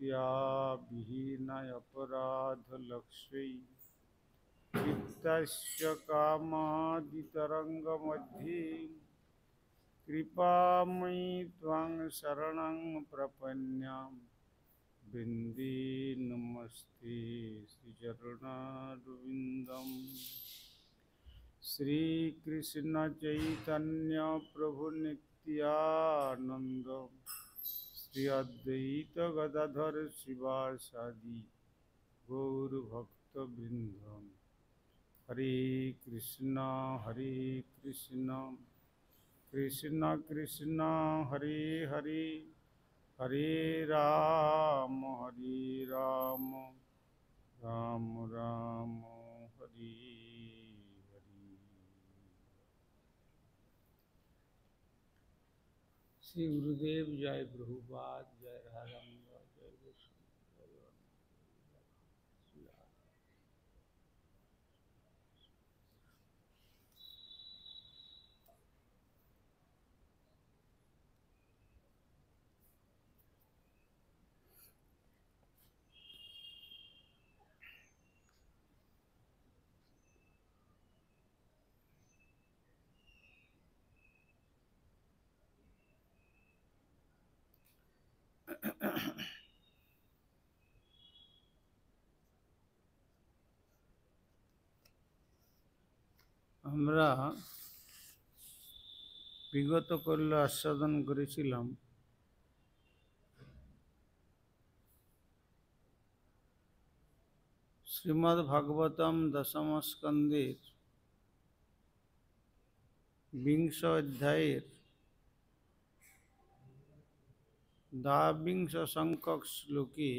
भक्त्या विहीनाय अपराधलक्ष्यै चित्तस्य कामादितरङ्गमध्ये कृपामयि त्वां शरणं प्रपन्याम् वृन्दे नमस्ते श्रीचरणारविन्दम्। श्रीकृष्ण चैतन्य प्रभु नित्यानंद श्री अद्वैत गदाधर शिवासादि गौरभक्तवृंद। हरे कृष्ण कृष्ण कृष्ण हरे हरे, हरे राम राम राम हरे हरे। श्री गुरुदेव जय प्रभुपाद, जय राधारंग, जय गोस्वामी। আমরা বিগত কল্যে আস্বাদন করেছিলাম শ্রীমদ্ ভাগবতম দশম স্কন্ধের 20 অধ্যায়ের 22 সংখ্যক শ্লোকে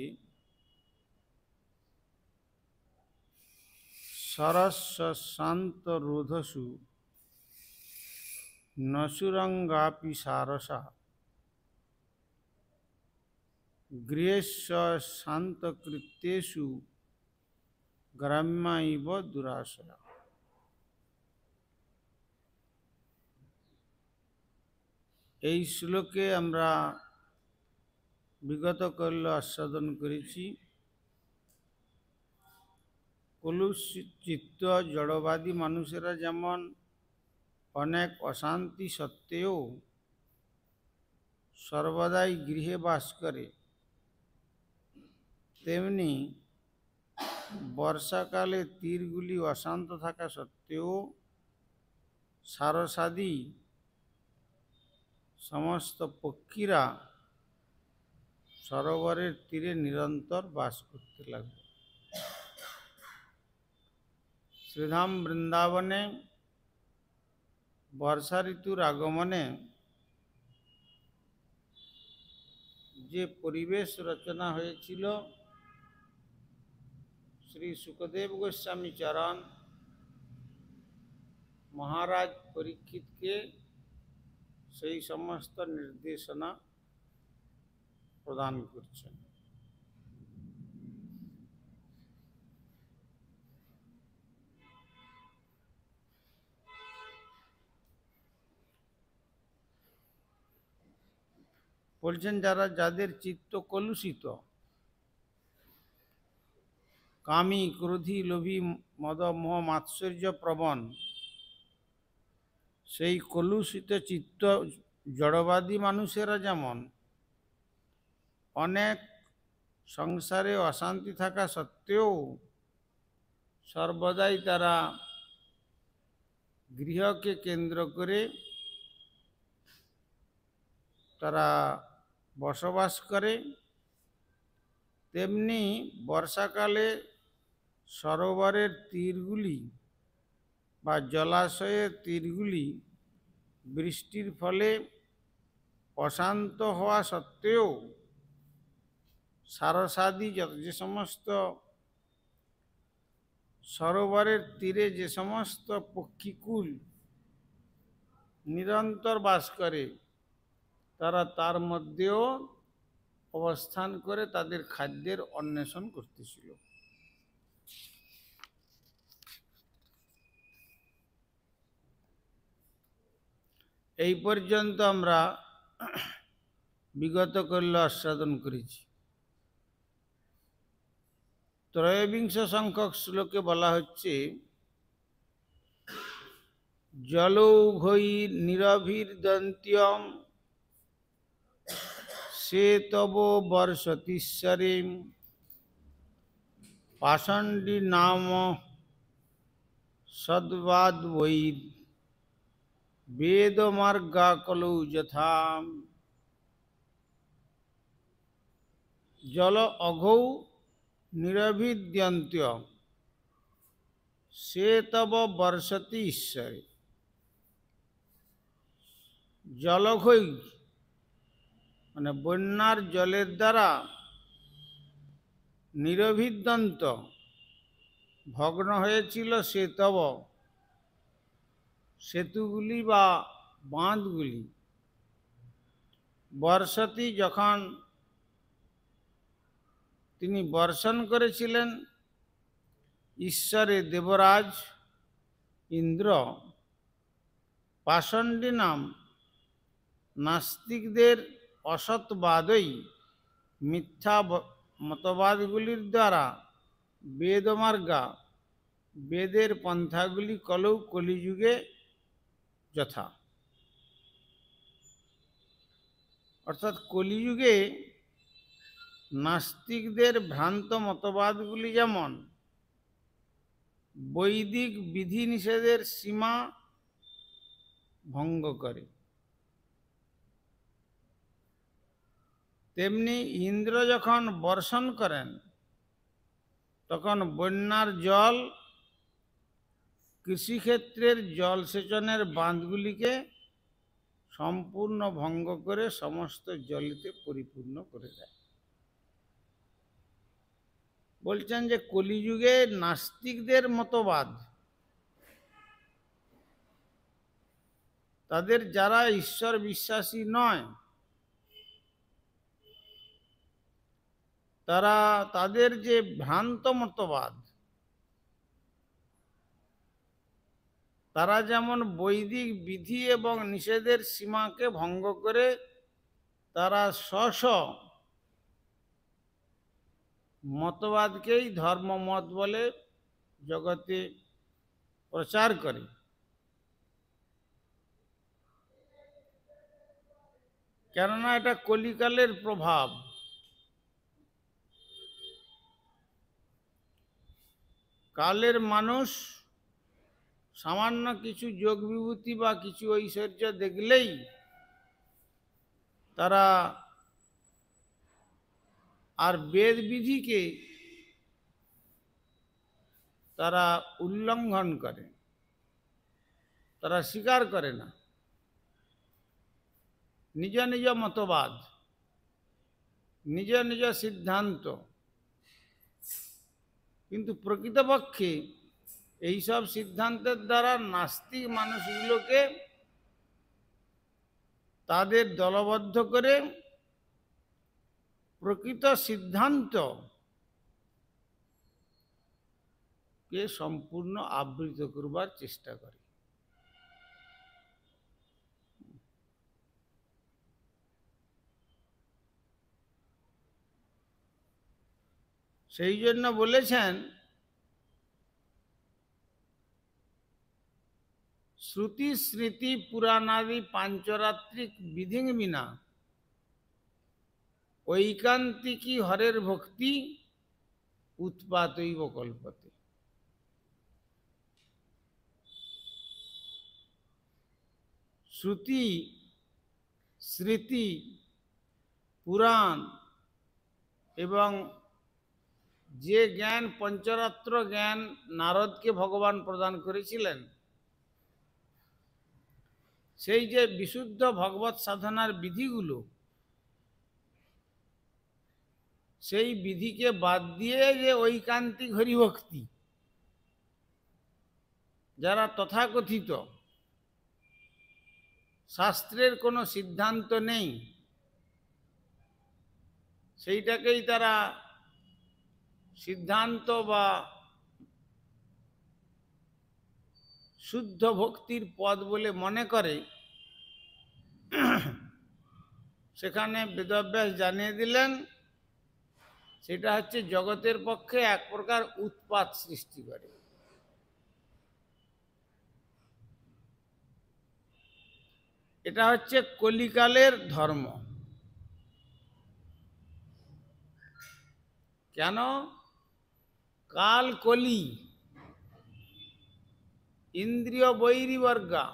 সরস্ব শান্ত রোধসু নসুরঙ্গাপি সারসা গৃহেস্ব শান্তকৃত্যেষু গ্রাম্যৈব দুরাশয়া। এই শ্লোকে আমরা বিগত কল্য আস্বাদন করেছি কলুষিত জড়বাদী মানুষেরা যেমন অনেক অশান্তি সত্ত্বেও সর্বদাই গৃহে বাস করে, তেমনি বর্ষাকালে তীরগুলি অশান্ত থাকা সত্ত্বেও সারসাদি সমস্ত পক্ষীরা সরোবরের তীরে নিরন্তর বাস করতে লাগলো। শ্রীধাম বৃন্দাবনে বর্ষা ঋতুর আগমনে যে পরিবেশ রচনা হয়েছিল, শ্রী সুখদেব গোস্বামী চরণ মহারাজ পরীক্ষিতকে সেই সমস্ত নির্দেশনা প্রদান করছেন। বলছেন যাদের চিত্ত কলুষিত, কামী, ক্রোধী, লোভী, মদ মোহ মাৎসর্য প্রবণ, সেই কলুষিত চিত্ত জড়বাদী মানুষেরা যেমন অনেক সংসারে অশান্তি থাকা সত্ত্বেও সর্বদাই তারা গৃহকে কেন্দ্র করে তারা বসবাস করে, তেমনি বর্ষাকালে সরোবরের তীরগুলি বা জলাশয়ের তীরগুলি বৃষ্টির ফলে অশান্ত হওয়া সত্ত্বেও সারসাদি যে সমস্ত সরোবরের তীরে যে সমস্ত পক্ষীকুল নিরন্তর বাস করে, তারা তার মধ্যেও অবস্থান করে তাদের খাদ্যের অন্বেষণ করতেছিল। এই পর্যন্ত আমরা বিগত কল্য আস্বাদন করেছি। ত্রয়োবিংশ সংখ্যক শ্লোকে বলা হচ্ছে, জলৌঘৈ নিরভির্দন্ত্যম সে তব বর্ষতিশ্বরেম পাষণ্ডী নাম সদ্বাদ্বৈর বেদমার্গা কলৌ যথা। জল অঘৌ নিরভিদ্যন্ত্য সে তব বর্ষতি ঈশ্বরে। জলঘৈ মানে বন্যার জলের দ্বারা নিরভিদ্যন্ত ভগ্ন হয়েছিল সে তব সেতুগুলি বা বাঁধগুলি। বর্ষতি যখন তিনি বর্ষণ করেছিলেন ঈশ্বরে দেবরাজ ইন্দ্র পাষণ্ডী নাম নাস্তিকদের অসৎবাদই মিথ্যা মতবাদগুলির দ্বারা বেদমার্গা বেদের পন্থাগুলি কলৌ কলিযুগে যথা। অর্থাৎ কলিযুগে নাস্তিকদের ভ্রান্ত মতবাদগুলি যেমন বৈদিক বিধিনিষেধের সীমা ভঙ্গ করে, তেমনি ইন্দ্র যখন বর্ষণ করেন তখন বন্যার জল কৃষিক্ষেত্রের জলসেচনের বাঁধগুলিকে সম্পূর্ণ ভঙ্গ করে সমস্ত জলেতে পরিপূর্ণ করে দেয়। বলছেন যে কলিযুগে নাস্তিকদের মতবাদ, তাদের যারা ঈশ্বর বিশ্বাসী নয়, তাদের যে ভ্রান্ত মতবাদ, তারা যেমন বৈদিক বিধি এবং নিষেধের সীমাকে ভঙ্গ করে তারা স্ব মতবাদকেই ধর্মমত বলে জগতে প্রচার করে, কেননা এটা কলিকালের প্রভাব। কালের মানুষ সামান্য কিছু যোগ বিভূতি বা কিছু ঐশ্বর্য দেখলেই তারা আর বেদ বিধিকে তারা উল্লঙ্ঘন করে, তারা স্বীকার করে না, নিজ নিজ মতবাদ, নিজ নিজ সিদ্ধান্ত। কিন্তু প্রকৃতপক্ষে এইসব সিদ্ধান্তের দ্বারা নাস্তিক মানুষগুলোকে তাদের দলবদ্ধ করে প্রকৃত সিদ্ধান্ত কে সম্পূর্ণ আবৃত করবার চেষ্টা করে। সেই জন্য বলেছেন, শ্রুতি স্মৃতি পুরাণাদি পাঞ্চরাত্রিক বিধিং বিনা ঐকান্তিকী হরের ভক্তি উৎপাতৈব কল্পতে। শ্রুতি স্মৃতি পুরাণ এবং যে জ্ঞান, পঞ্চরাত্র জ্ঞান নারদকে ভগবান প্রদান করেছিলেন, সেই যে বিশুদ্ধ ভগবৎ সাধনার বিধিগুলো, সেই বিধিকে বাদ দিয়ে যে ঐকান্তিক হরিভক্তি, যারা তথাকথিত শাস্ত্রের কোনো সিদ্ধান্ত নেই সেইটাকেই তারা সিদ্ধান্ত বা শুদ্ধ ভক্তির পদ বলে মনে করে, সেখানে বেদব্যাস জানিয়ে দিলেন সেটা হচ্ছে জগতের পক্ষে এক প্রকার উৎপাত সৃষ্টি করে। এটা হচ্ছে কলিকালের ধর্ম। কেন? কাল কলি, ইন্দ্রিয় বৈরিবর্গা,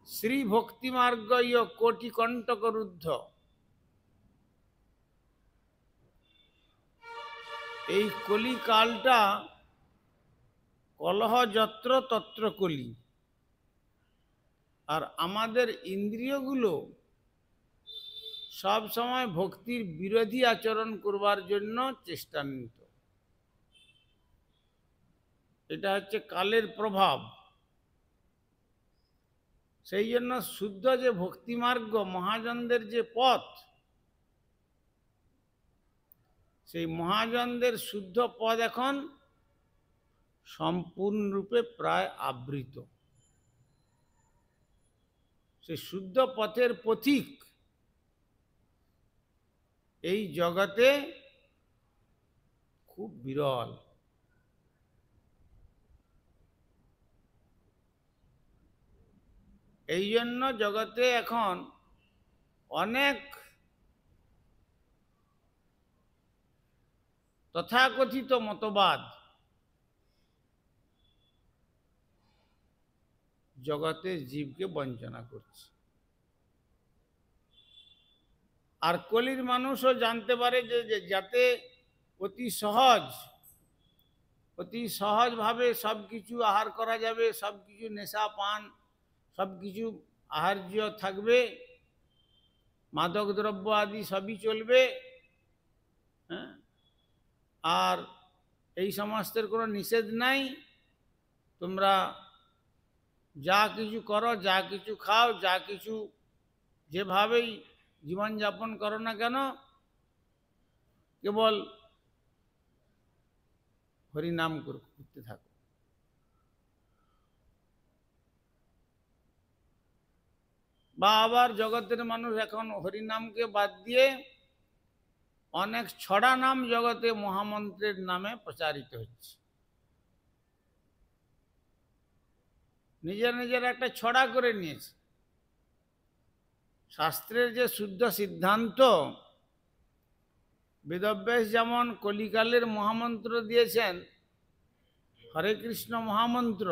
শ্রী ভক্তি মার্গ কোটি কণ্টক রুদ্ধ। এই কলি কালটা কলহ যত্র তত্র কলি। আর আমাদের ইন্দ্রিয়গুলো সব সময় ভক্তির বিরোধী আচরণ করবার জন্য চেষ্টান্বিত। এটা হচ্ছে কালের প্রভাব। সেই জন্য শুদ্ধ যে ভক্তিমার্গ, মহাজনদের যে পথ, সেই মহাজনদের শুদ্ধ পথ এখন সম্পূর্ণরূপে প্রায় আবৃত। সেই শুদ্ধ পথের পথিক এই জগতে খুব বিরল। এই জন্য জগতে এখন অনেক তথাকথিত মতবাদ জগতের জীবকে বঞ্চনা করছে। আর কলির মানুষও জানতে পারে যে যাতে অতি সহজভাবে সব কিছু আহার করা যাবে, সব কিছু নেশা পান সব কিছু আহার্য থাকবে, মাদক দ্রব্য আদি সবই চলবে, হ্যাঁ, আর এই সমস্তের কোনো নিষেধ নাই। তোমরা যা কিছু করো, যা কিছু খাও, যা কিছু যেভাবেই জীবনযাপন করো না কেন, কেবল হরিনাম করতে থাকো। বা আবার জগতের মানুষ এখন হরিনামকে বাদ দিয়ে অনেক ছড়া নাম জগতে মহামন্ত্রের নামে প্রচারিত হচ্ছে। নিজের নিজের একটা ছড়া করে নিয়েছে। শাস্ত্রের যে শুদ্ধ সিদ্ধান্ত, বেদব্যাস যেমন কলিকালের মহামন্ত্র দিয়েছেন, হরে কৃষ্ণ মহামন্ত্র,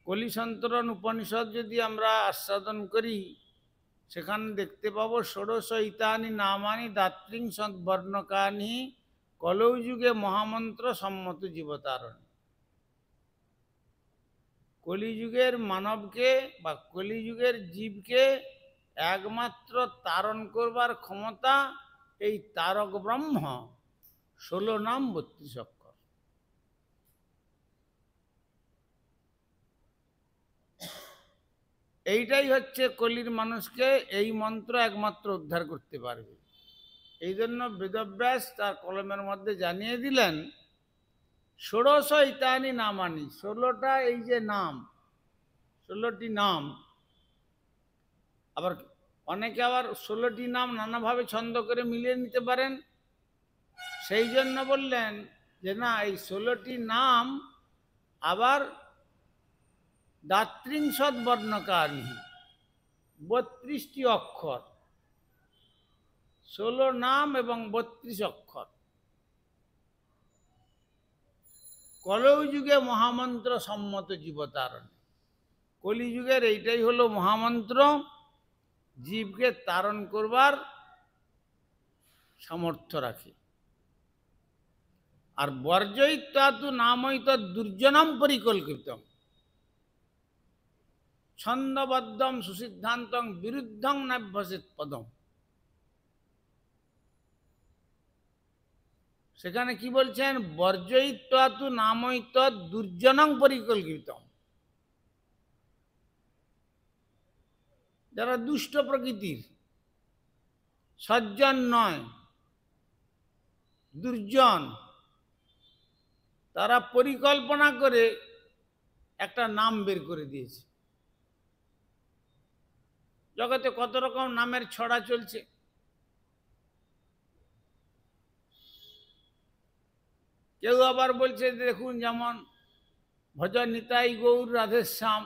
কলিসন্তরণ উপনিষদ যদি আমরা আস্বাদন করি, সেখানে দেখতে পাবো ষোড়শ ইতানি নামানি দাত্রিংশৎ বর্ণকানি কলৌ যুগে মহামন্ত্র সম্মত জীবতারণ। কলিযুগের মানবকে বা কলিযুগের জীবকে একমাত্র তারণ করবার ক্ষমতা এই তারক ব্রহ্ম 16 নাম 32 অক্ষর। এইটাই হচ্ছে কলির মানুষকে, এই মন্ত্র একমাত্র উদ্ধার করতে পারবে। এই জন্য বেদব্যাস তার কলমের মধ্যে জানিয়ে দিলেন, ষোড়শ ইতানি নামানি, 16টা এই যে নাম, 16টি নাম। আবার অনেকে আবার 16টি নাম নানাভাবে ছন্দ করে মিলিয়ে নিতে পারেন। সেই জন্য বললেন যে না, এই 16টি নাম আবার দাত্রিংশৎ বর্ণকানি, 32টি অক্ষর, 16 নাম এবং 32 অক্ষর। কলৌ যুগে মহামন্ত্র সম্মত জীবতারণ। কলিযুগের এইটাই হলো মহামন্ত্র, জীবকে তারণ করবার সামর্থ্য রাখে। আর বর্জয়িত্বাতু নামৈত দুর্জনম পরিকল্পিতম ছন্দবদ্ধম সুসিদ্ধান্তং বিরুদ্ধং নাভ্যসেৎ পদম। সেখানে কি বলছেন? বর্জয়িত্বাতু নামৈত দুর্জনং পরিকল্পিতম। যারা দুষ্ট প্রকৃতির, সজ্জন নয়, দুর্জন, তারা পরিকল্পনা করে একটা নাম বের করে দিয়েছে। জগতে কত রকম নামের ছড়া চলছে। কেউ আবার বলছে দেখুন, যেমন ভজ নিতাই গৌর রাধেশ্যাম,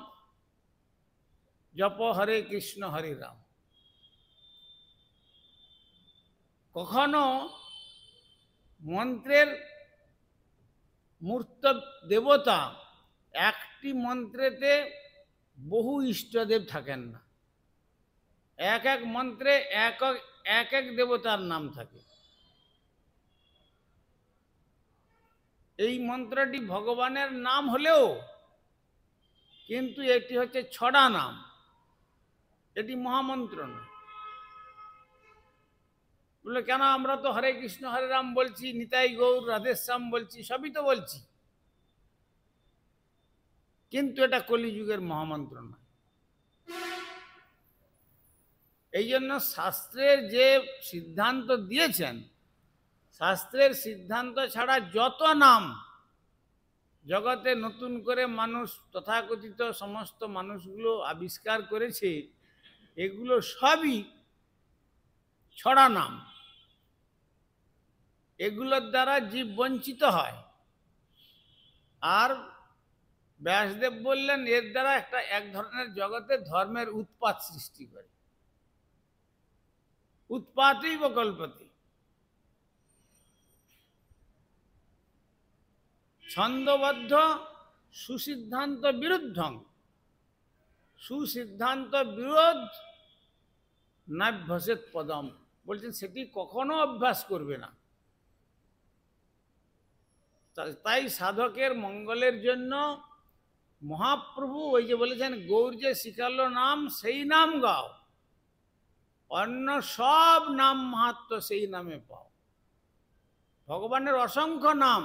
জপ হরে কৃষ্ণ হরে রাম। কখনো মন্ত্রের মূর্ত দেবতা একটি মন্ত্রেতে বহু ইষ্টদেব থাকেন না, এক এক মন্ত্রে এক এক দেবতার নাম থাকে। এই মন্ত্রটি ভগবানের নাম হলেও কিন্তু এটি হচ্ছে ছড়া নাম, এটি মহামন্ত্র নয়। বলে কেন, আমরা তো হরে কৃষ্ণ হরে রাম বলছি, নিতাই গৌর রাধেশ্যাম বলছি, সবই তো বলছি, কিন্তু এটা কলিযুগের মহামন্ত্র নয়। এই জন্য শাস্ত্রের যে সিদ্ধান্ত দিয়েছেন, শাস্ত্রের সিদ্ধান্ত ছাড়া যত নাম জগতে নতুন করে মানুষ, তথাকথিত সমস্ত মানুষগুলো আবিষ্কার করেছে, এগুলো সবই ছড়া নাম। এগুলোর দ্বারা জীব বঞ্চিত হয়। আর ব্যাসদেব বললেন এর দ্বারা এক ধরনের জগতে ধর্মের উৎপাত সৃষ্টি করে। উৎপাতই বকল্পতি, ছন্দবদ্ধ সুসিদ্ধান্ত বিরুদ্ধং, সুসিদ্ধান্ত বিরোধ নাভ্যসেত পদম, বলছেন সেটি কখনো অভ্যাস করবে না। তাই সাধকের মঙ্গলের জন্য মহাপ্রভু ওই যে বলেছেন, গৌর যে শিখালো নাম সেই নাম গাও, অন্য সব নাম মাহাত্ম সেই নামে পাও। ভগবানের অসংখ্য নাম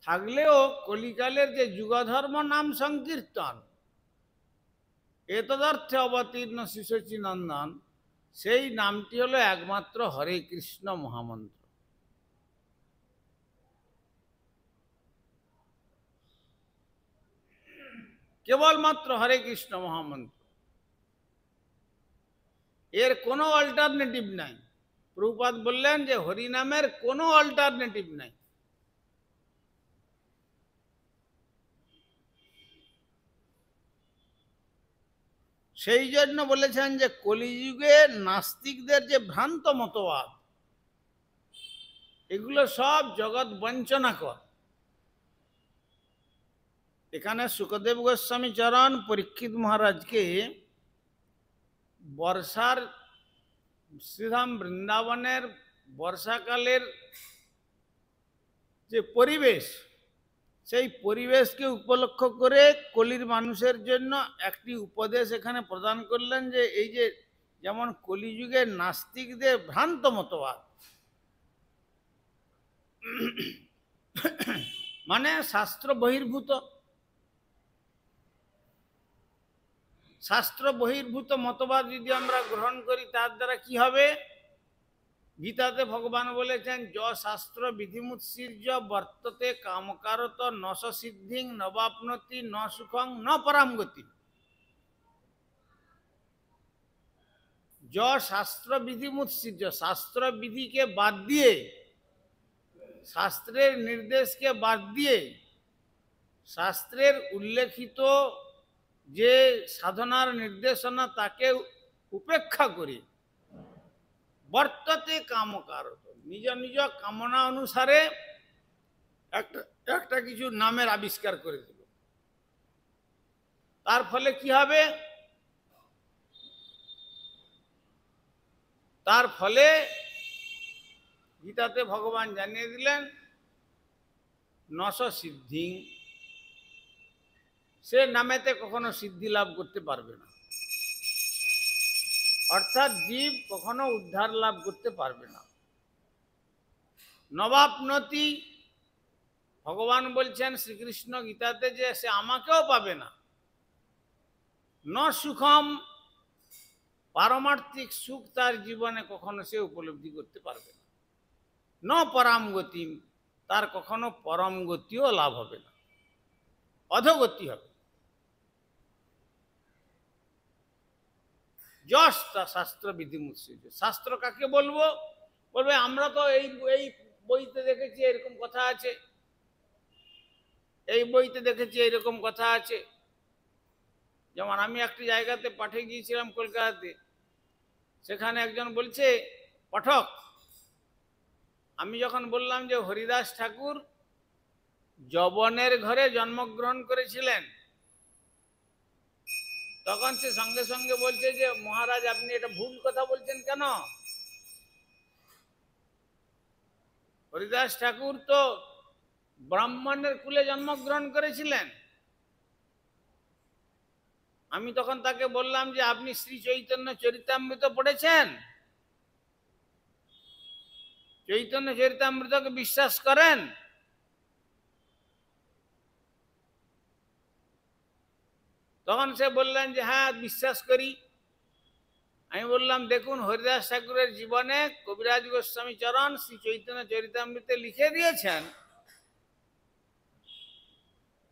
থাকলেও কলিকালের যে যুগধর্ম নাম সংকীর্তন, এতদর্থে অবতীর্ণ শিশচী নন্দন, সেই নামটি হলো একমাত্র হরে কৃষ্ণ মহামন্ত্র। কেবলমাত্র হরে কৃষ্ণ মহামন্ত্র, এর কোনো অল্টারনেটিভ নাই। প্রভুপাদ বললেন যে হরিনামের কোনো অল্টারনেটিভ নাই। সেই জন্য বলেছেন যে কলিযুগে নাস্তিকদের যে ভ্রান্ত মতবাদ, এগুলো সব জগৎ বঞ্চনাকর। এখানে সুখদেব গোস্বামী চরণ পরীক্ষিত মহারাজকে বর্ষার, শ্রীধাম বৃন্দাবনের বর্ষাকালের যে পরিবেশ, সেই পরিবেশকে উপলক্ষ করে কলির মানুষের জন্য একটি উপদেশ এখানে প্রদান করলেন, যে এই যে যেমন কলিযুগের নাস্তিকদের ভ্রান্ত মতবাদ, মানে শাস্ত্র বহির্ভূত, শাস্ত্র বহির্ভূত মতবাদ যদি আমরা গ্রহণ করি, তার দ্বারা কি হবে? গীতাতে ভগবান বলেছেন, য শাস্ত্র বিধিমুৎসৃজ্য বর্ততে কামকারত নশ সিদ্ধিং নবাপ্নতি ন সুখং ন পরাম গতি। য শাস্ত্র বিধিমুৎসৃজ্য, শাস্ত্র বিধিকে বাদ দিয়ে, শাস্ত্রের নির্দেশকে বাদ দিয়ে, শাস্ত্রের উল্লেখিত যে সাধনার নির্দেশনা তাকে উপেক্ষা করে বর্ততে কামকারত, নিজ নিজ কামনা অনুসারে একটা কিছু নামের আবিষ্কার করে দিল। তার ফলে কি হবে? তার ফলে গীতাতে ভগবান জানিয়ে দিলেন নশ সিদ্ধি, সে নামেতে কখনো সিদ্ধি লাভ করতে পারবে না, অর্থাৎ জীব কখনো উদ্ধার লাভ করতে পারবে না। নবাপ্নতি, ভগবান বলছেন শ্রীকৃষ্ণ গীতাতে যে সে আমাকেও পাবে না। ন সুখম, পারমার্থিক সুখ তার জীবনে কখনো সে উপলব্ধি করতে পারবে না। ন পরাম গতি, তার কখনো পরম গতিও লাভ হবে না, অধোগতি হবে। যশ শাস্ত্র বিধিমুৎসৃজ্য। শাস্ত্র কাকে বলবো? বলবে আমরা তো এই এই বইতে দেখেছি এরকম কথা আছে, এই বইতে দেখেছি এরকম কথা আছে। যেমন আমি একটি জায়গাতে পাঠে গিয়েছিলাম কলকাতাতে, সেখানে একজন বলছে পাঠক, আমি যখন বললাম যে হরিদাস ঠাকুর যবনের ঘরে জন্মগ্রহণ করেছিলেন, তখন সে সঙ্গে সঙ্গে বলছে যে মহারাজ আপনি এটা ভুল কথা বলছেন কেন? হরিদাস ঠাকুর তো ব্রাহ্মণের কুলে জন্মগ্রহণ করেছিলেন। আমি তখন তাকে বললাম যে আপনি শ্রী চৈতন্য চরিতামৃত পড়েছেন? চৈতন্য চরিতামৃতকে বিশ্বাস করেন? তখন সে বললেন যে হ্যাঁ বিশ্বাস করি। আমি বললাম দেখুন হরিদাস ঠাকুরের জীবনে কবিরাজ গোস্বামী চরণ শ্রী চৈতন্য চরিতামৃতে লিখে দিয়েছেন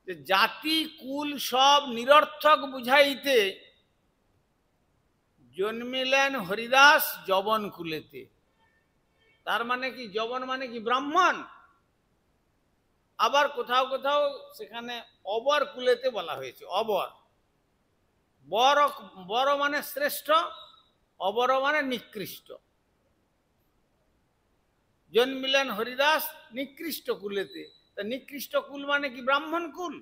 যে জাতি কুল সব নিরর্থক বুঝাইতে জন্মিলেন হরিদাস যবন কুলেতে। তার মানে কি যবন মানে কি ব্রাহ্মণ। আবার কোথাও কোথাও সেখানে অবর কুলেতে বলা হয়েছে, অবর। বড় বড় মানে শ্রেষ্ঠ, অবর মানে নিকৃষ্ট। জন্মিলেন হরিদাস নিকৃষ্ট কুলেতে, তা নিকৃষ্ট কুল মানে কি ব্রাহ্মণ কুল।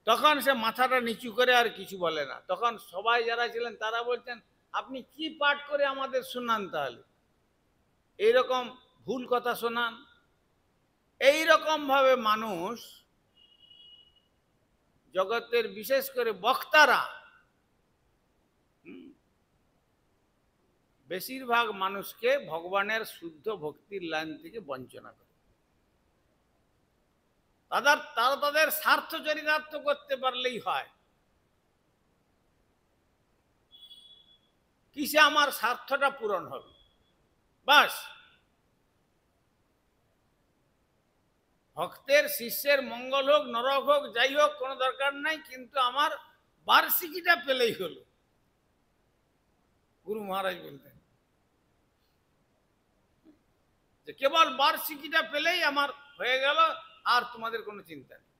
তখন সে মাথাটা নিচু করে আর কিছু বলে না। তখন সবাই যারা ছিলেন তারা বলছেন আপনি কি পাঠ করে আমাদের শোনান, তাহলে এইরকম ভুল কথা শোনান। এইরকম ভাবে মানুষ, জগতের বিশেষ করে বক্তারা বেশিরভাগ মানুষকে ভগবানের শুদ্ধ ভক্তির লাইন থেকে বঞ্চনা করে। তারা তাদের স্বার্থ চরিতার্থ করতে পারলেই হয়। কিসে আমার স্বার্থটা পূরণ হবে, বাস। ভক্তের শিষ্যের মঙ্গল হোক নরক হোক যাই হোক কোনো দরকার নাই, কিন্তু আমার বার্ষিকীটা পেলেই হলো। গুরু মহারাজ বলতেন যে কেবল বার্ষিকীটা পেলেই আমার হয়ে গেল, আর তোমাদের কোনো চিন্তা নেই।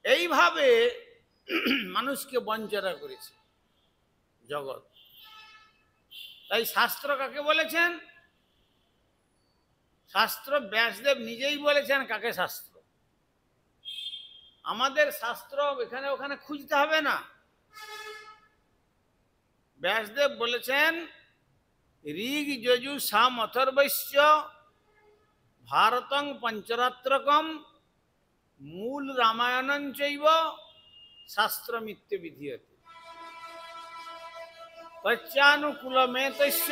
এইভাবে মানুষকে বঞ্চনা করেছে জগৎ। তাই শাস্ত্র কাকে বলেছেন? শাস্ত্র ব্যাসদেব নিজেই বলেছেন কাকে শাস্ত্র। আমাদের শাস্ত্র এখানে ওখানে খুঁজতে হবে না। ব্যাসদেব বলেছেন ঋগ যজু সাম অথর্বৈশ্য ভারতং পঞ্চরাত্রকম মূল রামায়ণং চৈব শাস্ত্রমিত্য বিধীয়তে তচ্চানুকূলমেতস্য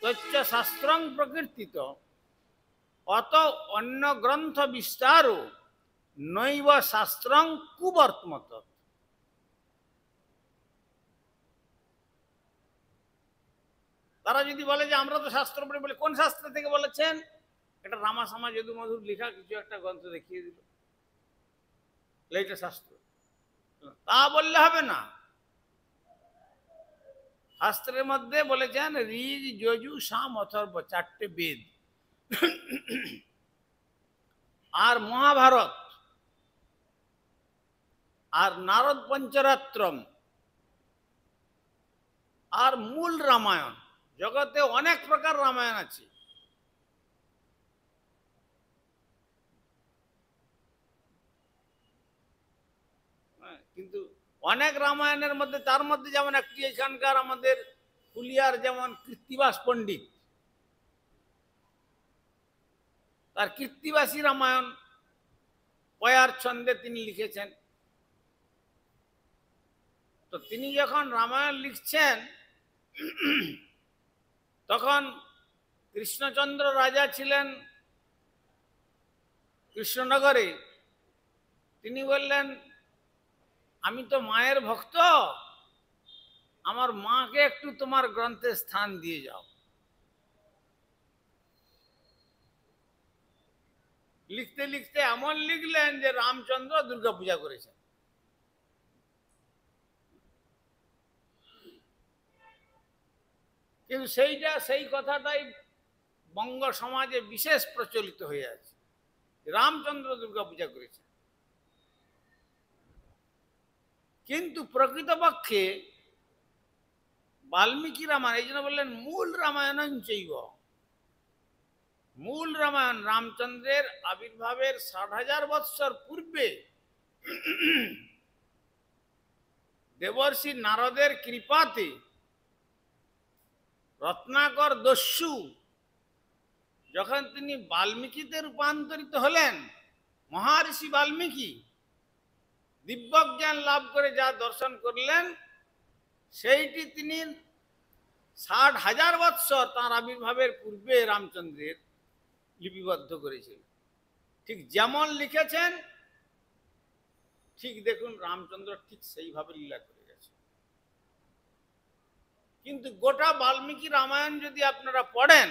তচ্চ শাস্ত্রং প্রকীর্তিত অত অন্য গ্রন্থ বিস্তারো নৈব শাস্ত্রং কুবর্তমত। তারা যদি বলে যে আমরা তো শাস্ত্র পড়ে, বলে কোন শাস্ত্র থেকে বলেছেন? এটা রামাসামা যদু মধুর লেখা কিছু একটা গ্রন্থ দেখিয়ে দিল, এটা শাস্ত্র। তা বললে হবে না। শাস্ত্রের মধ্যে বলেছেন ঋগ যজু সাম অথর্ব, চারটে বেদ, আর মহাভারত, আর নারদ পঞ্চরাত্রম, আর মূল রামায়ণ। জগতে অনেক প্রকার রামায়ণ আছে। কিন্তু অনেক রামায়ণের মধ্যে, তার মধ্যে যেমন একটি এখানকার আমাদের পুলিয়ার যেমন কৃত্তিবাস পণ্ডিত, তার কৃত্তিবাসী রামায়ণ পয়ার ছন্দে তিনি লিখেছেন। তো তিনি যখন রামায়ণ লিখছেন তখন কৃষ্ণচন্দ্র রাজা ছিলেন কৃষ্ণনগরে। তিনি বললেন আমি তো মায়ের ভক্ত, আমার মাকে একটু তোমার গ্রন্থে স্থান দিয়ে যাও। লিখতে লিখতে এমন লিখলেন যে রামচন্দ্র দুর্গা পূজা করেছেন। কিন্তু সেই কথাটাই বঙ্গ সমাজে বিশেষ প্রচলিত হয়ে আছে, রামচন্দ্র দুর্গা পূজা করেছেন। কিন্তু প্রকৃতপক্ষে বাল্মীকি রামায়ণ, এই জন্য বললেন মূল রামায়ণ চৈব, মূল রামায়ণ রামচন্দ্রের আবির্ভাবের 60,000 বৎসর পূর্বে দেবর্ষি নারদের কৃপাতে রত্নাকর দস্যু যখন তিনি বাল্মীকিতে রূপান্তরিত হলেন, মহারিষি বাল্মীকি দিব্যজ্ঞান লাভ করে যা দর্শন করলেন, সেইটি তিনি 60,000 বৎসর তাঁর আবির্ভাবের পূর্বে রামচন্দ্রের লিপিবদ্ধ করেছিলেন। ঠিক যেমন লিখেছেন, ঠিক দেখুন রামচন্দ্র ঠিক সেইভাবে লীলা করে গেছে। কিন্তু গোটা বাল্মীকি রামায়ণ যদি আপনারা পড়েন,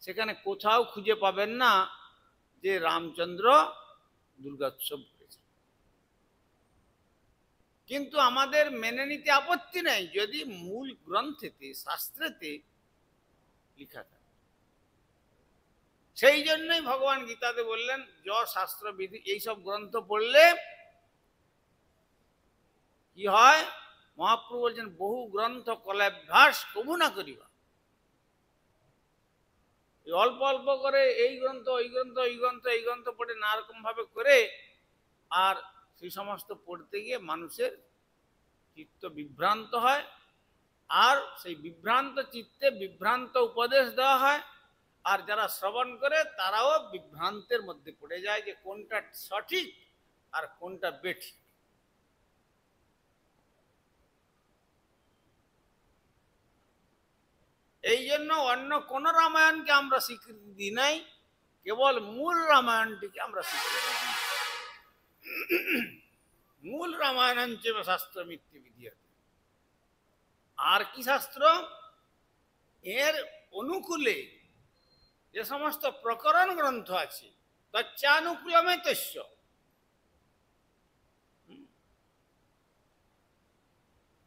সেখানে কোথাও খুঁজে পাবেন না যে রামচন্দ্র দুর্গোৎসব করেছে। কিন্তু আমাদের মেনে নিতে আপত্তি নেই যদি মূল গ্রন্থেতে, শাস্ত্রেতে লেখা থাকে। সেই জন্যই ভগবান গীতাতে বললেন, শাস্ত্র বিধি এইসব গ্রন্থ পড়লে কি হয়, মহাপ্রভু বলছেন বহু গ্রন্থ কলাভ্যাস কবু না করিবা। অল্প অল্প করে এই গ্রন্থ ওই গ্রন্থ এই গ্রন্থ এই গ্রন্থ পড়ে না রকম ভাবে করে, আর সেই সমস্ত পড়তে গিয়ে মানুষের চিত্ত বিভ্রান্ত হয়, আর সেই বিভ্রান্ত চিত্তে বিভ্রান্ত উপদেশ দেওয়া হয়, আর যারা শ্রবণ করে তারাও বিভ্রান্তের মধ্যে পড়ে যায় যে কোনটা সঠিক আর কোনটা বেঠিক। এই জন্য অন্য কোন রামায়ণকে আমরা স্বীকৃতি দিই নাই, কেবল মূল রামায়ণটিকে আমরা স্বীকৃতি দিই। মূল রামায়ণ হচ্ছে শাস্ত্র মিথ্যে বিধিয়াতে। আর কি শাস্ত্র? এর অনুকূলে যে সমস্ত প্রকরণ গ্রন্থ আছে, তচ্চানুকূলমে তস্য,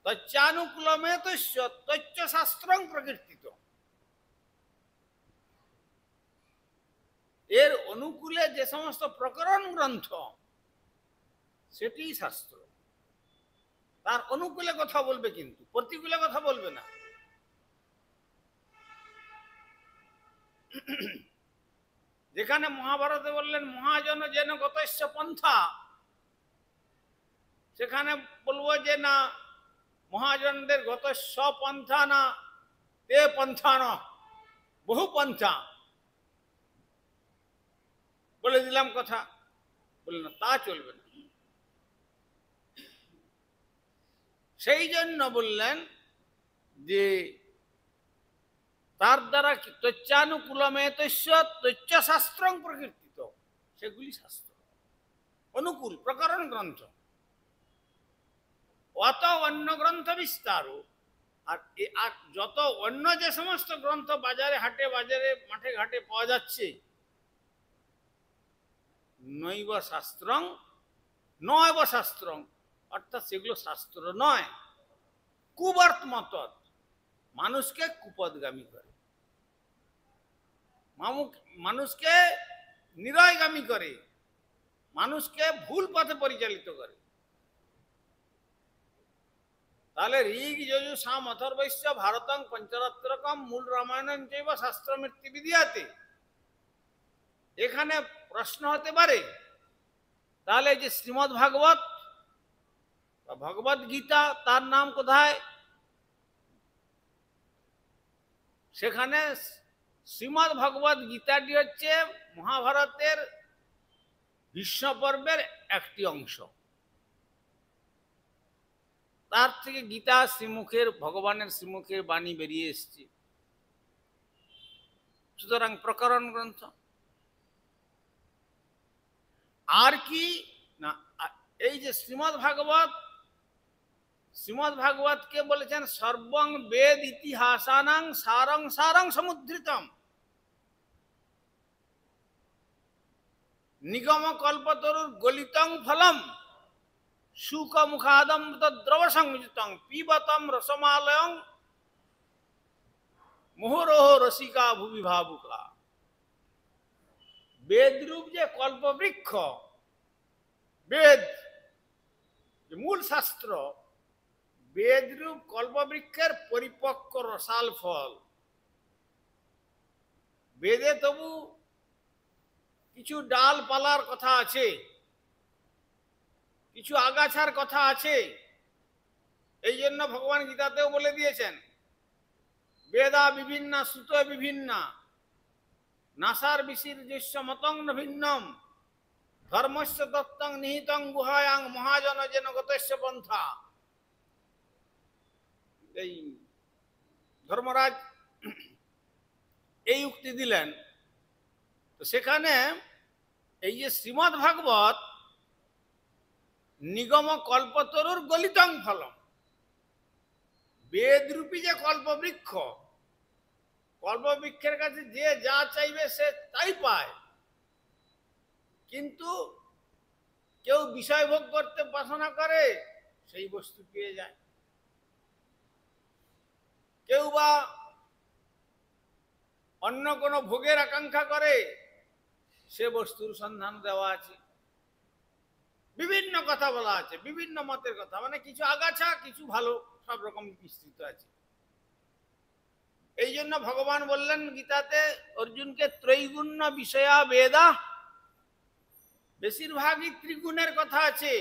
তচ্চানুকূলমে তস্য তচ্চ শাস্ত্রং প্রকীর্তিত। এর অনুকূলে যে সমস্ত প্রকরণ গ্রন্থ, সেটি শাস্ত্র। তার অনুকূলে কথা বলবে, কিন্তু প্রতিকূলে কথা বলবে না। যেখানে মহাভারতে বললেন মহাজন যেন গতস্য পন্থা, সেখানে বলবো যে না, মহাজনদের গতস্য পন্থা না, তে পন্থা না, বহু পন্থা বলে দিলাম কথা, বললেন না, তা চলবে না। সেই জন্য বললেন যে তার দ্বারা তচ্চানুকূলমে তস্য তচ্চ শাস্ত্রং প্রকীর্তিত, সেগুলি শাস্ত্র অনুকূল প্রকরণ গ্রন্থ। অত অন্য গ্রন্থ বিস্তার, আর যত অন্য যে সমস্ত গ্রন্থ বাজারে হাটে বাজারে মাঠে ঘাটে পাওয়া যাচ্ছে, নৈব শাস্ত্রং নৈব শাস্ত্রং, অর্থাৎ সেগুলো শাস্ত্র নয়, কুবর্তমত, মানুষকে কুপদগামী করে, মানুষকে নিরয়গামী করে, মানুষকে ভুল পথে পরিচালিত করে। তাহলে ঋগ যজু সাম অথর্বৈশ্য ভারতং পঞ্চরত্রকম মূল রামায়ণ চৈব শাস্ত্র মৃত্যু বিধিয়াতে। এখানে প্রশ্ন হতে পারে, তাহলে যে শ্রীমদ্ ভাগবত বা ভগবদ গীতা, তার নাম কোথায়? সেখানে শ্রীমদ্ ভগবদ গীতাটি হচ্ছে মহাভারতের ভীষ্ম পর্বের একটি অংশ। তার থেকে গীতা শ্রীমুখের, ভগবানের শ্রীমুখের বাণী বেরিয়ে এসছে, সুতরাং প্রকরণ গ্রন্থ। আর কি না, এই যে শ্রীমদ্ ভাগবতকে বলেছেন সর্বং বেদ ইতিহাসানাং সারং সারং সমুদ্রিতম। নিগম কল্পতরুর গলিতং ফলম সুখ মুখাদম দ্রব সংযুতং পিবতম রসমালয়ং মোহরোহ রসিকা ভুবি ভাবুকা। বেদরূপ যে কল্পবৃক্ষ, বেদ যে মূল শাস্ত্র, বেদরূপ কল্পবৃক্ষের পরিপক্ক রসাল ফল। বেদে তবু কিছু ডালপালার কথা আছে, কিছু আগাছার কথা আছে। এই জন্য ভগবান গীতাতেও বলে দিয়েছেন, বেদা বিভিন্ন সুত বিভিন্ন নাসার বিশির দৃশ্য মতং ন ভিন্নম ধর্মস্য তত্ত্বং নিহিতং গুহায়াং মহাজন যেন গতস্য পন্থা। এই ধর্মরাজ এই উক্তি দিলেন। তো সেখানে এই যে শ্রীমদ্ ভাগবত নিগম কল্পতরুর গলিতং ফলম, বেদরূপী যে কল্পবৃক্ষ, কল্পবৃক্ষের কাছে যে যা চাইবে সে তাই পায়, কিন্তু কেউ বিষয় ভোগ করতে বাসনা করে সেই বস্তু পেয়ে যায়, কেউ বা অন্য কোনো ভোগের আকাঙ্ক্ষা করে সে বস্তুর সন্ধান দেওয়া আছে। বিভিন্ন কথা বলা আছে, বিভিন্ন মতের কথা, মানে কিছু আগাছা কিছু ভালো, সব রকম বিস্তৃত আছে। এই জন্য ভগবান বললেন গীতাতে অর্জুনকে ত্রৈগুণ্য বিষয়া বেদা, বেশিরভাগই ত্রিগুণের কথা আছে।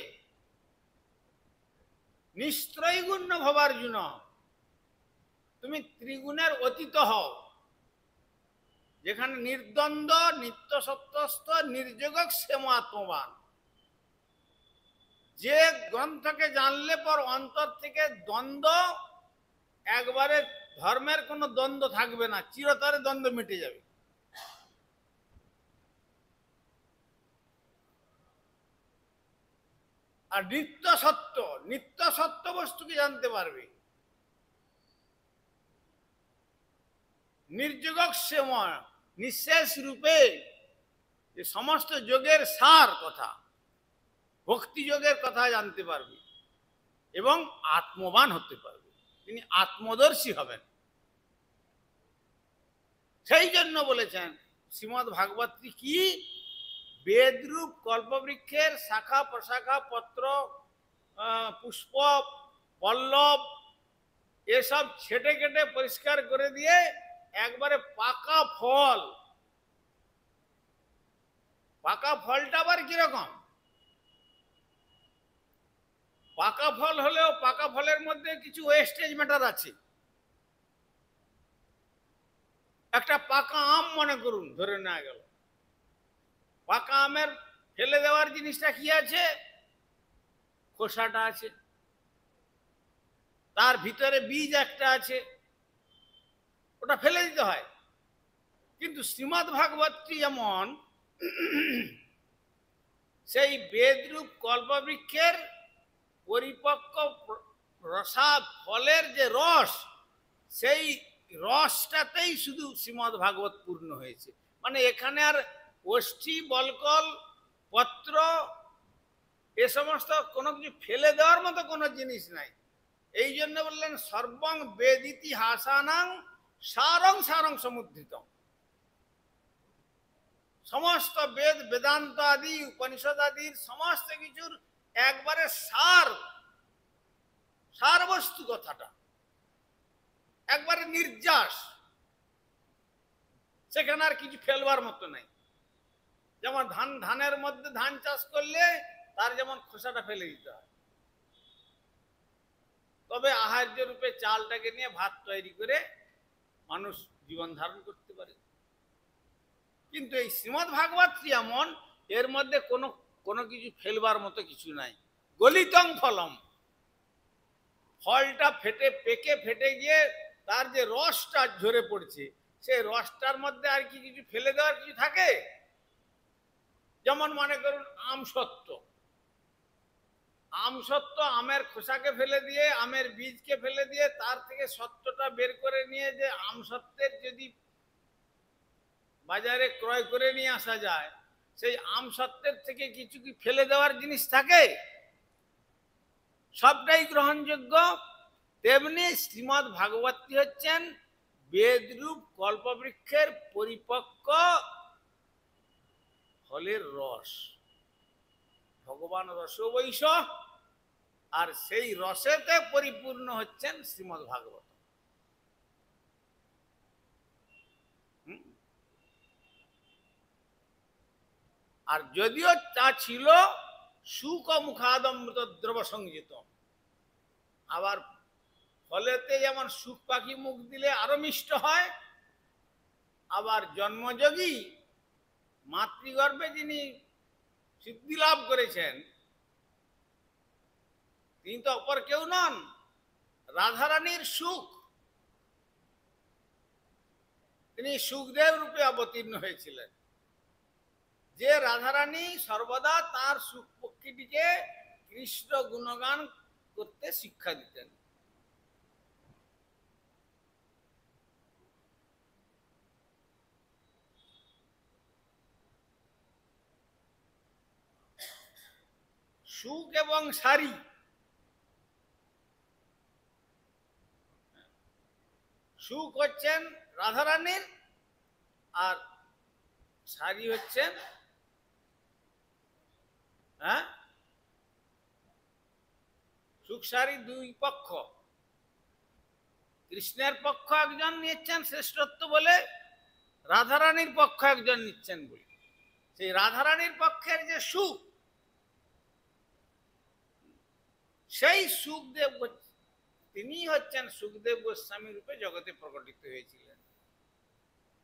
নিস্ত্রৈগুণ্য ভবার্জুন, তুমি ত্রিগুণের অতীত হও, যেখানে নির্দ্বন্দ্ব নিত্য সত্যস্থ নির্যোগক সেম আত্মবান। যে গ্রন্থকে জানলে পর অন্তর থেকে দ্বন্দ্ব, একবারে ধর্মের কোনো দ্বন্দ্ব থাকবে না, চিরতরে দ্বন্দ্ব মিটে যাবে। আর নিত্য সত্য বস্তুকে জানতে পারবে। নির্যোগক সেম, নিঃশেষ রূপে যে সমস্ত যোগের সার কথা, ভক্তি যোগের কথা জানতে পারবে এবং আত্মবান হতে পারবে, তিনি আত্মদর্শী হবেন। সেই জন্য বলেছেন শ্রীমদ্ ভাগবতী কি বেদরূপ কল্পবৃক্ষের শাখা প্রশাখা পত্র পুষ্প পল্লব এসব ছেটে কেটে পরিষ্কার করে দিয়ে একবারে পাকা ফল। পাকা ফলটা আবার কিরকম? পাকা ফল হলেও পাকা ফলের মধ্যে কিছু ওয়েস্টেজ ম্যাটার আছে। একটা পাকা আম মনে করুন, ধরে নেওয়া গেল, পাকা আমের ফেলে দেওয়ার জিনিসটা কি আছে? খোসাটা আছে, তার ভিতরে বীজ একটা আছে, ওটা ফেলে দিতে হয়। কিন্তু শ্রীমদ্ ভাগবতী যেমন সেই বেদরূপ কল্পবৃক্ষের পরিপক্ক রসা ফলের যে রস, সেই রসটাতেই শুধু শ্রীমদ্ ভাগবত পূর্ণ হয়েছে। মানে এখানে আর ওষ্ঠী বলকল পত্র এ সমস্ত কোনো কিছু ফেলে দেওয়ার মতো কোনো জিনিস নাই। এই জন্য বললেন সর্বং বেদ ইতিহাসানাং সারং সারং সমুদ্রিত। সমস্ত বেদ বেদান্ত আদি উপনিষদ আদির সমস্ত কিছুর একবারে সার বস্তু কথাটা একবারে নির্যাস, সেখানে আর কিছু ফেলবার মতো নাই। যেমন ধানের মধ্যে ধান চাষ করলে তার যেমন খোসাটা ফেলে দিতে হয়, তবে আহার্য রূপে চালটাকে নিয়ে ভাত তৈরি করে মানুষ জীবন ধারণ করতে পারে। কিন্তু এই শ্রীমদ্ ভাগবত এমন, এর মধ্যে কোনো কিছু ফেলবার মতো কিছু নাই। গলিতং ফলম, ফলটা পেকে ফেটে গিয়ে তার যে রসটা ঝরে পড়ছে, সেই রসটার মধ্যে আর কি কিছু ফেলে দেওয়ার কিছু থাকে? যেমন মনে করুন আমসত্ত্ব, আমের খোসাকে ফেলে দিয়ে, আমের বীজকে ফেলে দিয়ে তার থেকে সত্ত্বটা বের করে নিয়ে যে আমসত্ত্বের যদি বাজারে ক্রয় করে নিয়ে আসা যায়, সেই আম সত্ত্বের থেকে কিছু কি ফেলে দেওয়ার জিনিস থাকে? সবটাই গ্রহণযোগ্য। তেমনি শ্রীমদ্ ভাগবতী হচ্ছেন বেদরূপ কল্পবৃক্ষের পরিপক্ক ফলের রস। ভগবান রসবৈষ, আর সেই রসেতে পরিপূর্ণ হচ্ছেন শ্রীমদ্ ভাগবত। আর যদিও তা ছিল সুখ মুখাদমৃত দ্রব সংযুত, আবার ফলেতে যেমন সুখ পাখি মুখ দিলে আরো মিষ্ট হয়, আবার জন্মযোগী মাতৃগর্ভে যিনি সিদ্ধি লাভ করেছেন তিনি তো অপর কেউ নন, রাধারানীর সুখ। তিনি সুখদেব রূপে অবতীর্ণ হয়েছিলেন, যে রাধারানী সর্বদা তার সুখ পক্ষীটিকে কৃষ্ণ গুণগান করতে শিক্ষা দিতেন। সুখ এবং সারি, সুখ হচ্ছেন রাধারানীর আর সারি হচ্ছেন সুখ সারি দুই পক্ষ। কৃষ্ণের পক্ষ একজন নিচ্ছেন শ্রেষ্ঠত্ব বলে, রাধারানীর পক্ষ একজন নিচ্ছেন বলে। সেই রাধারানীর পক্ষের যে সুখ, সেই সুখদেব তিনি হচ্ছেন সুখদেব গোস্বামী রূপে জগতে প্রকটিত হয়েছিলেন।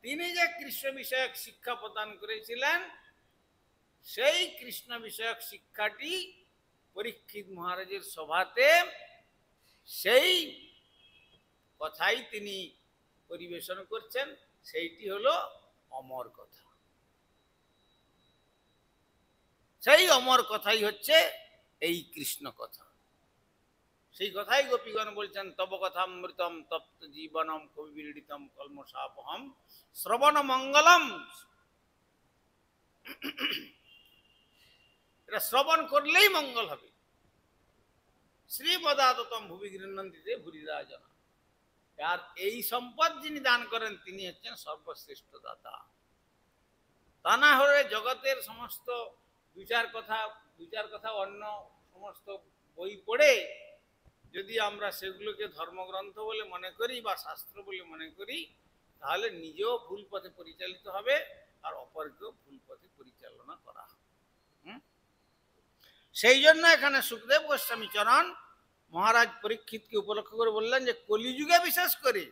তিনি যে কৃষ্ণ বিষয়ক শিক্ষা প্রদান করেছিলেন, সেই কৃষ্ণ বিষয়ক শিক্ষাটি পরীক্ষিত মহারাজের সভাতে সেই কথাই তিনি পরিবেশন করছেন। সেইটি হলো অমর কথা। সেই অমর কথাই হচ্ছে এই কৃষ্ণ কথা। সেই কথাই গোপীগণ বলছেন, তব কথামৃতম তপ্ত জীবনম কবিবিড়িতম কলমশাপহম শ্রবণ মঙ্গলম। এটা শ্রবণ করলেই মঙ্গল হবে। শ্রীমদাততম ভুবি গৃহ্ণন্তিতে ভুরিদা জনা। আর এই সম্পদ যিনি দান করেন তিনি হচ্ছেন সর্বশ্রেষ্ঠ দাতা। তা না হলে জগতের সমস্ত বিচার কথা অন্য সমস্ত বই পড়ে যদি আমরা সেগুলোকে ধর্মগ্রন্থ বলে মনে করি বা শাস্ত্র বলে মনে করি, তাহলে নিজেও ভুল পথে পরিচালিত হবে আর অপরকেও ভুল পথে পরিচালনা করা হবে। সেই জন্য এখানে সুখদেব গোস্বামী চরণ মহারাজ পরীক্ষিতকে উপলক্ষ করে বললেন যে কলিযুগে বিশেষ করে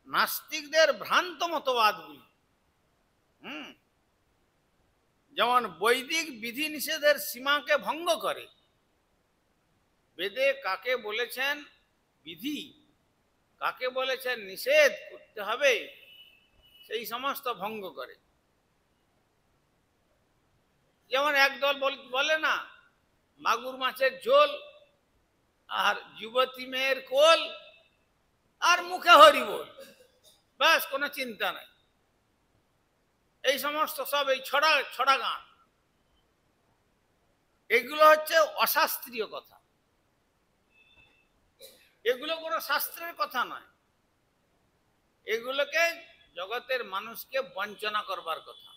নাস্তিকদের ভ্রান্ত মতবাদগুলি, যেমন বৈদিক বিধি নিষেধের সীমাকে ভঙ্গ করে, বেদে কাকে বলেছেন বিধি, কাকে বলেছেন নিষেধ করতে হবে, সেই সমস্ত ভঙ্গ করে। যেমন একদল বলে না, মাগুর মাছের ঝোল আর যুবতী মেয়ের কোল আর মুখে হরি বল, ব্যাস কোনো চিন্তা নাই। এই সমস্ত সব এই ছড়া গান, এগুলো হচ্ছে অশাস্ত্রীয় কথা। এগুলো কোনো শাস্ত্রের কথা নয়, এগুলোকে জগতের মানুষকে বঞ্চনা করবার কথা।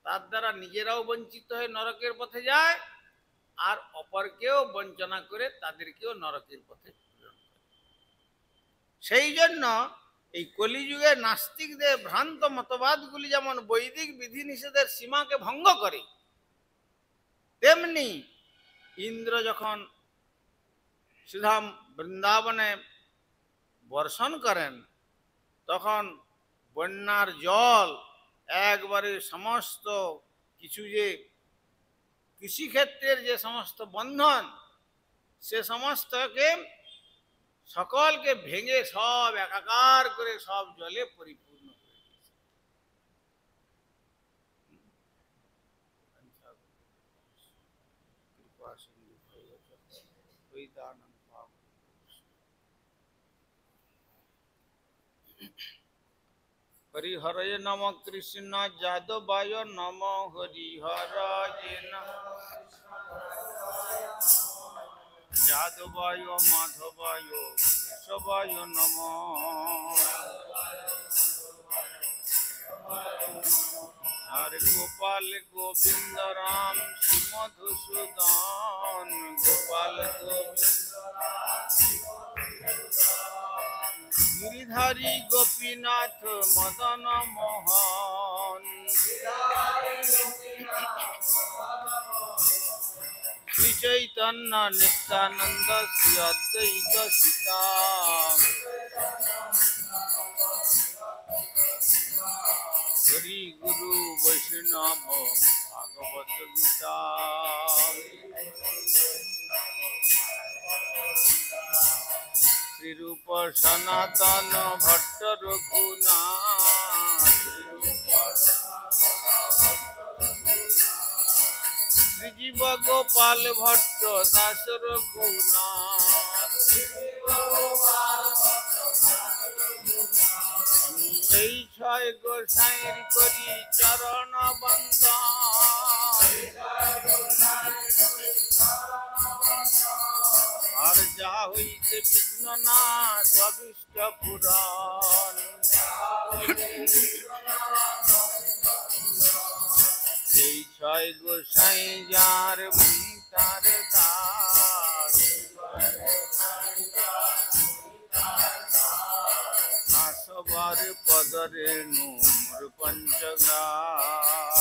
তার দ্বারা নিজেরাও বঞ্চিত হয়ে নরকের পথে যায়, আর অপরকেও বঞ্চনা করে তাদেরকেও নরকের পথে প্রেরণ করে। সেই জন্য এই কলিযুগে নাস্তিকদের ভ্রান্ত মতবাদগুলি যেমন বৈদিক বিধি নিষেধের সীমাকে ভঙ্গ করে, তেমনি ইন্দ্র যখন শ্রীধাম বৃন্দাবনে বর্ষণ করেন, তখন বন্যার জল একবারে সমস্ত কিছু, যে কৃষিক্ষেত্রের যে সমস্ত বন্ধন, সে সমস্তকে সকলকে ভেঙে সব একাকার করে সব জলে পরিপূর্ণ করে দিয়েছে। हरिहरय नम कृष्ण जादवाय नम हरिहरय नम जादवाय माधवाय केशवाय नम हरे गोपाल गोविंद राम श्री मधुसूदन गोपाल गिरिधारी गोपीनाथ मदन मोहन श्री चैतन्य नित्यानंद श्री अद्वैत सीता हरि गुरु वैष्णव भागवत गीता श्री रूप सनातन भट्ट रघुनाथ श्री जीव गोपाल भट्ट दास रघुनाथ এই ছয় গোসাইর করি চরণ বন্দন আর যা হইতে বিঘ্ন নাশ অভিষ্ট পুরাণ এই ছয় গোসাই যার তার দাস সবার পদরে নূর পঞ্চগ্রাস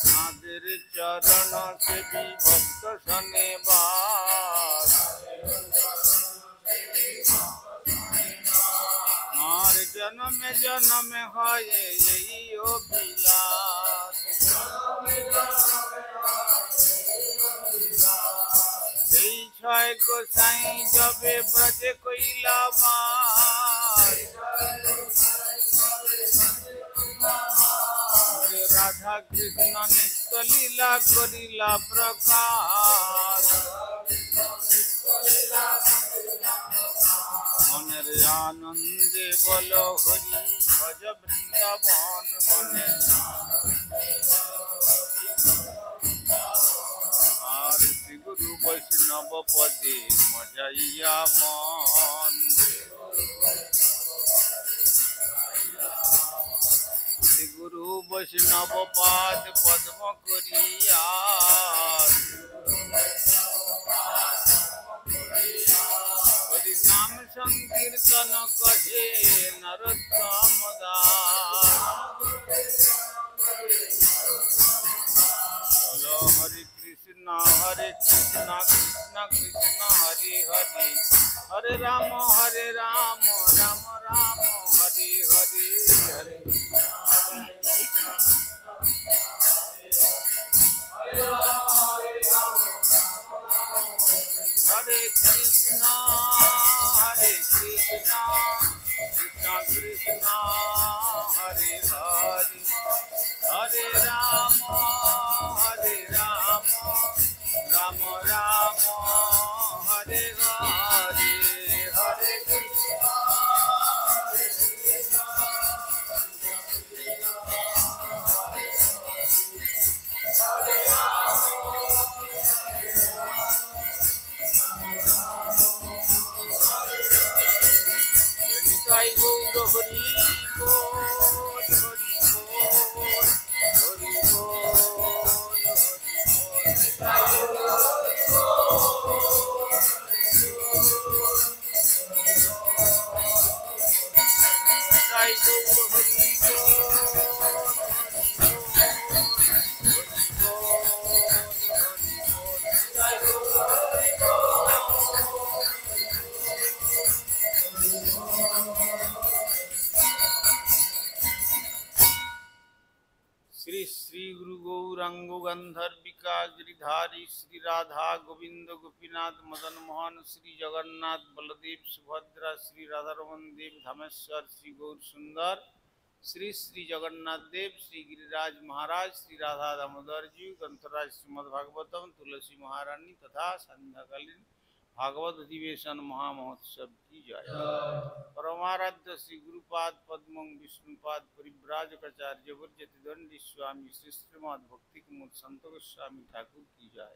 তাদের চরণ সেবী ভক্ত শনে বাস আর জনমে জনমে হয় এই অভিলাষ এই ছয় গোসাই যবে ব্রজে কইলা বাস রাধা কৃষ্ণ নিত্য লীলা করিলা প্রকাশ মনের আনন্দে বল হরি ভজ বৃন্দাবন মনে আর শ্রী গুরু বৈষ্ণব পদে মজাইয়া মন শ্রী গুরু বৈষ্ণব পাদ পদ্ম করিয়া হরি নাম সংকীর্তন কহে নরোত্তম দাস বলো হরে Krishna Krishna Krishna Hare Hare Hare Ram Ram Ram Hare Hare Hare Hare Krishna, Krishna Krishna, Hare Hare, Hare Rama, Rama Rama, Hare Hare, Hare Krishna, Jai Guru Hari Bol, Hari Bol, Hari Bol, Jai Guru Hari Bol, Jai Guru Hari Shri Shri गुरु गौरांग गंधर्विका गिरिधारी श्री राधा गोविंद गोपीनाथ मदन मोहन श्री जगन्नाथ बलदेव सुभद्रा श्री राधारमन देव धामेश्वर श्री गौर सुंदर श्री श्री जगन्नाथ देव श्री गिरिराज महाराज श्री राधा दामोदर जी ग्रंथराज श्रीमद् भागवतम तुलसी महारानी तथा संध्याकालीन भागवत अधिवेशन महामहोत्सव की जय। परमाराध्य श्री गुरुपाद पद्मं विष्णुपाद परिव्राजकाचार्य वर्जति दंडी स्वामी श्री श्रीमद भक्ति कुमुद संत गोस्वामी ठाकुर की जय।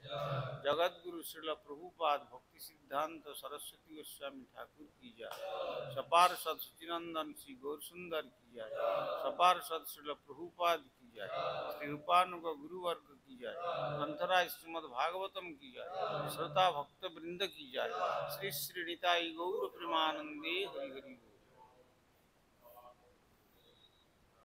जगत गुरु श्रील प्रभुपाद भक्ति सिद्धांत सरस्वती गोस्वामी ठाकुर की जय। सपार्षद सचिनंदन श्री गौर सुंदर की जय। सपार्षद श्रील प्रभुपाद की जय। श्री रूपानुग गुरुवर्ग की जय। ग्रंथराज श्रीमद भागवतम की जय। श्रोता भक्त वृंद की जय। श्री श्री निताई गौर प्रेमानंदे हरि हरि।